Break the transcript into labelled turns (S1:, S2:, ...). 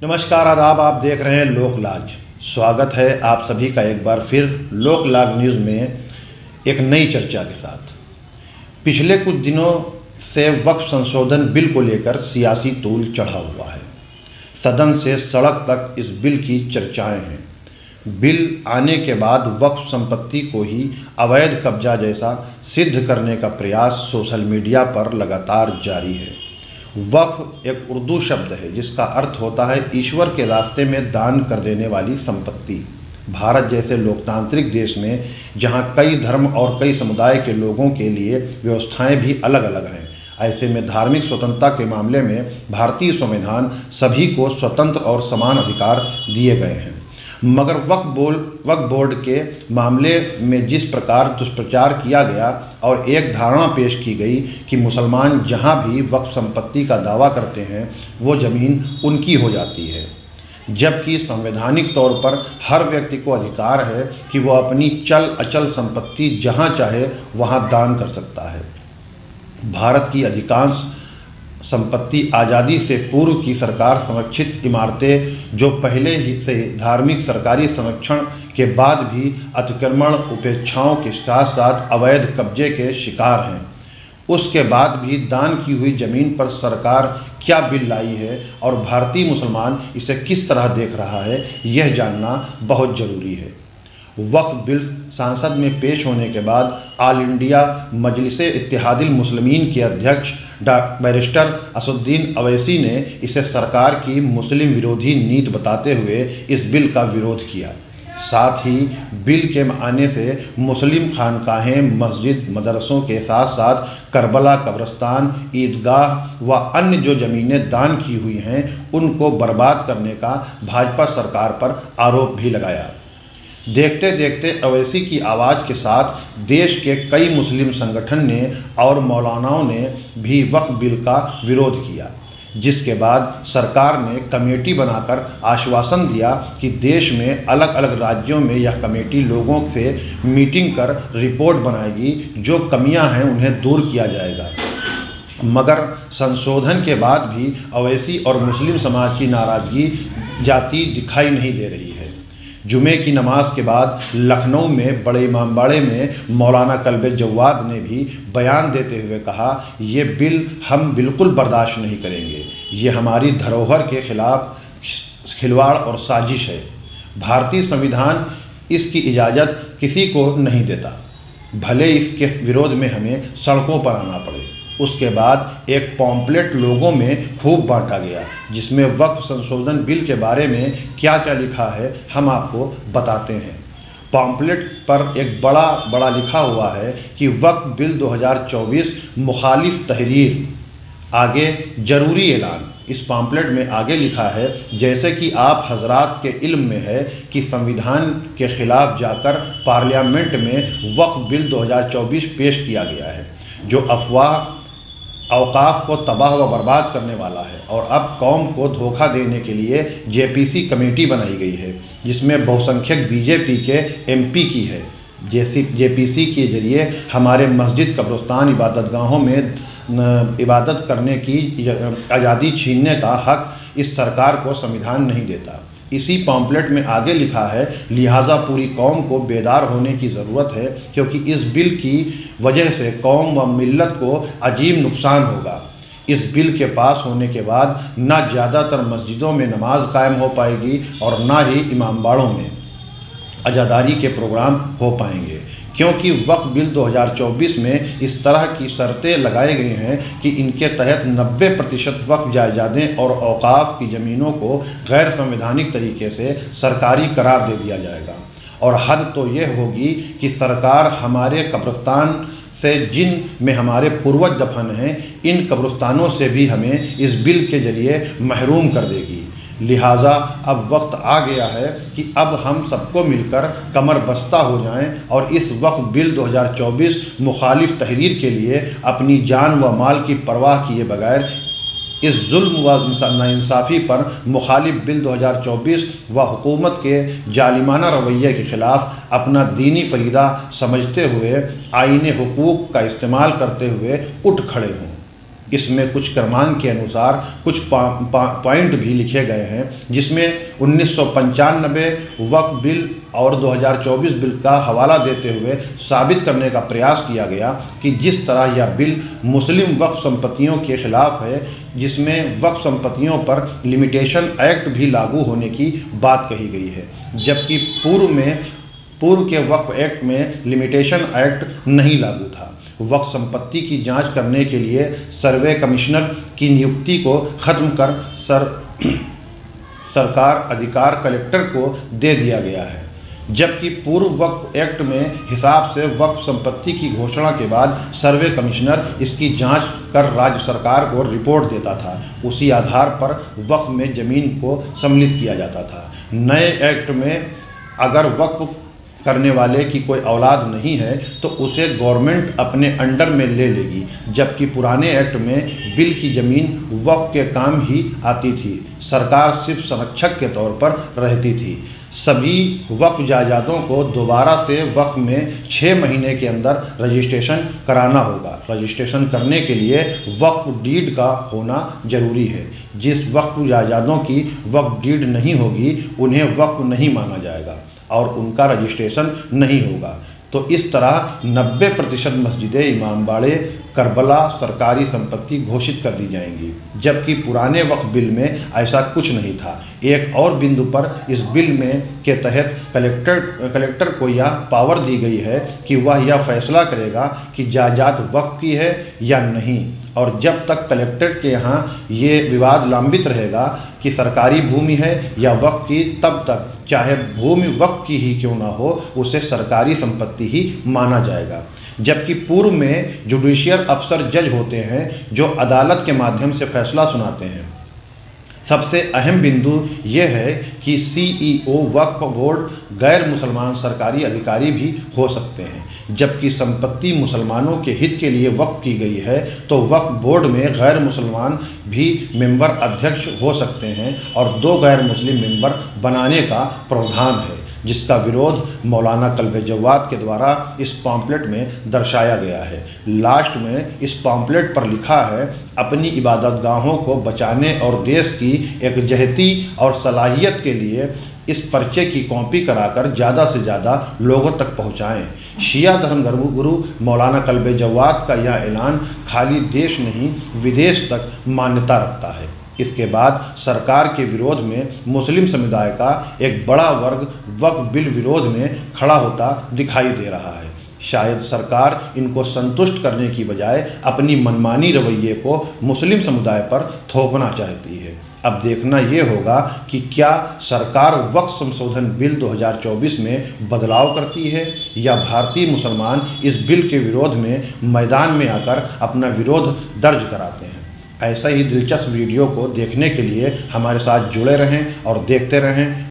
S1: नमस्कार, आदाब। आप देख रहे हैं लोकलाज। स्वागत है आप सभी का एक बार फिर लोकलाज न्यूज़ में एक नई चर्चा के साथ। पिछले कुछ दिनों से वक्फ संशोधन बिल को लेकर सियासी तूल चढ़ा हुआ है। सदन से सड़क तक इस बिल की चर्चाएं हैं। बिल आने के बाद वक्फ संपत्ति को ही अवैध कब्जा जैसा सिद्ध करने का प्रयास सोशल मीडिया पर लगातार जारी है। वक्फ एक उर्दू शब्द है जिसका अर्थ होता है ईश्वर के रास्ते में दान कर देने वाली संपत्ति। भारत जैसे लोकतांत्रिक देश में जहां कई धर्म और कई समुदाय के लोगों के लिए व्यवस्थाएं भी अलग अलग हैं, ऐसे में धार्मिक स्वतंत्रता के मामले में भारतीय संविधान सभी को स्वतंत्र और समान अधिकार दिए गए हैं। मगर वक्फ बोर्ड के मामले में जिस प्रकार दुष्प्रचार किया गया और एक धारणा पेश की गई कि मुसलमान जहां भी वक्फ संपत्ति का दावा करते हैं वो ज़मीन उनकी हो जाती है, जबकि संवैधानिक तौर पर हर व्यक्ति को अधिकार है कि वो अपनी चल अचल संपत्ति जहां चाहे वहां दान कर सकता है। भारत की अधिकांश संपत्ति आज़ादी से पूर्व की सरकार संरक्षित इमारतें जो पहले ही से धार्मिक सरकारी संरक्षण के बाद भी अतिक्रमण उपेक्षाओं के साथ साथ अवैध कब्जे के शिकार हैं। उसके बाद भी दान की हुई ज़मीन पर सरकार क्या बिल लाई है और भारतीय मुसलमान इसे किस तरह देख रहा है, यह जानना बहुत ज़रूरी है। वक्फ बिल संसद में पेश होने के बाद ऑल इंडिया मजलिसे इत्तेहादुल मुस्लिमीन के अध्यक्ष बैरिस्टर असदुद्दीन अवैसी ने इसे सरकार की मुस्लिम विरोधी नीति बताते हुए इस बिल का विरोध किया। साथ ही बिल के आने से मुस्लिम खानकाहें, मस्जिद, मदरसों के साथ साथ करबला, कब्रिस्तान, ईदगाह व अन्य जो ज़मीनें दान की हुई हैं उनको बर्बाद करने का भाजपा सरकार पर आरोप भी लगाया। देखते देखते अवैसी की आवाज़ के साथ देश के कई मुस्लिम संगठन ने और मौलानाओं ने भी वक्फ बिल का विरोध किया, जिसके बाद सरकार ने कमेटी बनाकर आश्वासन दिया कि देश में अलग अलग राज्यों में यह कमेटी लोगों से मीटिंग कर रिपोर्ट बनाएगी, जो कमियां हैं उन्हें दूर किया जाएगा। मगर संशोधन के बाद भी अवैसी और मुस्लिम समाज की नाराज़गी जाती दिखाई नहीं दे रही है। जुमे की नमाज के बाद लखनऊ में बड़े इमामबाड़े में मौलाना कल्बे जवाद ने भी बयान देते हुए कहा, ये बिल हम बिल्कुल बर्दाश्त नहीं करेंगे। ये हमारी धरोहर के खिलाफ खिलवाड़ और साजिश है। भारतीय संविधान इसकी इजाज़त किसी को नहीं देता, भले इसके विरोध में हमें सड़कों पर आना पड़े। उसके बाद एक पॉम्पलेट लोगों में खूब बांटा गया, जिसमें वक्फ संशोधन बिल के बारे में क्या क्या लिखा है हम आपको बताते हैं। पॉम्पलेट पर एक बड़ा लिखा हुआ है कि वक्फ बिल 2024 मुखालिफ तहरीर, आगे जरूरी ऐलान। इस पॉम्पलेट में आगे लिखा है, जैसे कि आप हजरात के इल्म में है कि संविधान के खिलाफ जाकर पार्लियामेंट में वक्फ बिल 2024 पेश किया गया है, जो अफवाह औकाफ को तबाह व बर्बाद करने वाला है। और अब कौम को धोखा देने के लिए जेपीसी कमेटी बनाई गई है, जिसमें बहुसंख्यक बीजेपी के एमपी की है। जेपीसी के जरिए हमारे मस्जिद, कब्रिस्तान, इबादतगाहों में इबादत करने की आज़ादी छीनने का हक इस सरकार को संविधान नहीं देता। इसी पॉम्पलेट में आगे लिखा है, लिहाजा पूरी कौम को बेदार होने की ज़रूरत है, क्योंकि इस बिल की वजह से कौम व मिल्लत को अजीब नुकसान होगा। इस बिल के पास होने के बाद ना ज़्यादातर मस्जिदों में नमाज कायम हो पाएगी और ना ही इमामबाड़ों में अज़ादारी के प्रोग्राम हो पाएंगे, क्योंकि वक्फ बिल 2024 में इस तरह की शर्तें लगाई गई हैं कि इनके तहत 90% वक्फ जायदादें और औकाफ की ज़मीनों को गैर संवैधानिक तरीके से सरकारी करार दे दिया जाएगा। और हद तो यह होगी कि सरकार हमारे कब्रिस्तान से, जिन में हमारे पूर्वज दफन हैं, इन कब्रिस्तानों से भी हमें इस बिल के जरिए महरूम कर देगी। लिहाजा अब वक्त आ गया है कि अब हम सबको मिलकर कमर बस्ता हो जाएं और इस वक्फ बिल 2024 मुखालिफ तहरीर के लिए अपनी जान व माल की परवाह किए बगैर इस जुल्म व नाइंसाफ़ी पर मुखालिफ बिल 2024 व हुकूमत के जालिमाना रवैये के ख़िलाफ़ अपना दीनी फरीदा समझते हुए आईने हुकूक का इस्तेमाल करते हुए उठ खड़े हों। इसमें कुछ क्रमांक के अनुसार कुछ पॉइंट भी लिखे गए हैं, जिसमें 1995 वक्फ बिल और 2024 बिल का हवाला देते हुए साबित करने का प्रयास किया गया कि जिस तरह यह बिल मुस्लिम वक्फ संपत्तियों के खिलाफ है, जिसमें वक्फ संपत्तियों पर लिमिटेशन एक्ट भी लागू होने की बात कही गई है, जबकि पूर्व के वक्फ एक्ट में लिमिटेशन एक्ट नहीं लागू था। वक्फ संपत्ति की जांच करने के लिए सर्वे कमिश्नर की नियुक्ति को खत्म कर सरकार अधिकार कलेक्टर को दे दिया गया है, जबकि पूर्व वक्फ एक्ट में हिसाब से वक्फ संपत्ति की घोषणा के बाद सर्वे कमिश्नर इसकी जांच कर राज्य सरकार को रिपोर्ट देता था। उसी आधार पर वक्फ में ज़मीन को सम्मिलित किया जाता था। नए एक्ट में अगर वक्फ करने वाले की कोई औलाद नहीं है तो उसे गवर्नमेंट अपने अंडर में ले लेगी, जबकि पुराने एक्ट में बिल की ज़मीन वक्फ के काम ही आती थी। सरकार सिर्फ संरक्षक के तौर पर रहती थी। सभी वक्फ जायदादों को दोबारा से वक्फ में 6 महीने के अंदर रजिस्ट्रेशन कराना होगा। रजिस्ट्रेशन करने के लिए वक्फ डीड का होना जरूरी है। जिस वक्फ जायदादों की वक्फ डीड नहीं होगी उन्हें वक्फ नहीं माना जाएगा और उनका रजिस्ट्रेशन नहीं होगा। तो इस तरह 90% मस्जिदें, इमामबाड़े, करबला सरकारी संपत्ति घोषित कर दी जाएंगी, जबकि पुराने वक्फ बिल में ऐसा कुछ नहीं था। एक और बिंदु पर इस बिल में के तहत कलेक्टर को यह पावर दी गई है कि वह यह फैसला करेगा कि जायदाद वक्फ की है या नहीं, और जब तक कलेक्टर के यहाँ ये विवाद लंबित रहेगा कि सरकारी भूमि है या वक्फ की, तब तक चाहे भूमि वक्फ की ही क्यों ना हो उसे सरकारी संपत्ति ही माना जाएगा। जबकि पूर्व में जुडिशियल अफसर जज होते हैं जो अदालत के माध्यम से फैसला सुनाते हैं। सबसे अहम बिंदु ये है कि सीईओ वक्फ बोर्ड गैर मुसलमान सरकारी अधिकारी भी हो सकते हैं। जबकि संपत्ति मुसलमानों के हित के लिए वक्फ की गई है तो वक्फ बोर्ड में गैर मुसलमान भी मेंबर अध्यक्ष हो सकते हैं और 2 गैर मुस्लिम मेंबर बनाने का प्रावधान है, जिसका विरोध मौलाना कल्बे जवाद के द्वारा इस पॉम्पलेट में दर्शाया गया है। लास्ट में इस पॉम्पलेट पर लिखा है, अपनी इबादतगाहों को बचाने और देश की एकजहती और सलाहियत के लिए इस पर्चे की कॉपी कराकर ज़्यादा से ज़्यादा लोगों तक पहुँचाएँ। शिया धर्मगुरु मौलाना कल्बे जवाद का यह ऐलान खाली देश नहीं विदेश तक मान्यता रखता है। इसके बाद सरकार के विरोध में मुस्लिम समुदाय का एक बड़ा वर्ग वक्फ बिल विरोध में खड़ा होता दिखाई दे रहा है। शायद सरकार इनको संतुष्ट करने की बजाय अपनी मनमानी रवैये को मुस्लिम समुदाय पर थोपना चाहती है। अब देखना ये होगा कि क्या सरकार वक्फ संशोधन बिल 2024 में बदलाव करती है या भारतीय मुसलमान इस बिल के विरोध में मैदान में आकर अपना विरोध दर्ज कराते हैं। ऐसा ही दिलचस्प वीडियो को देखने के लिए हमारे साथ जुड़े रहें और देखते रहें।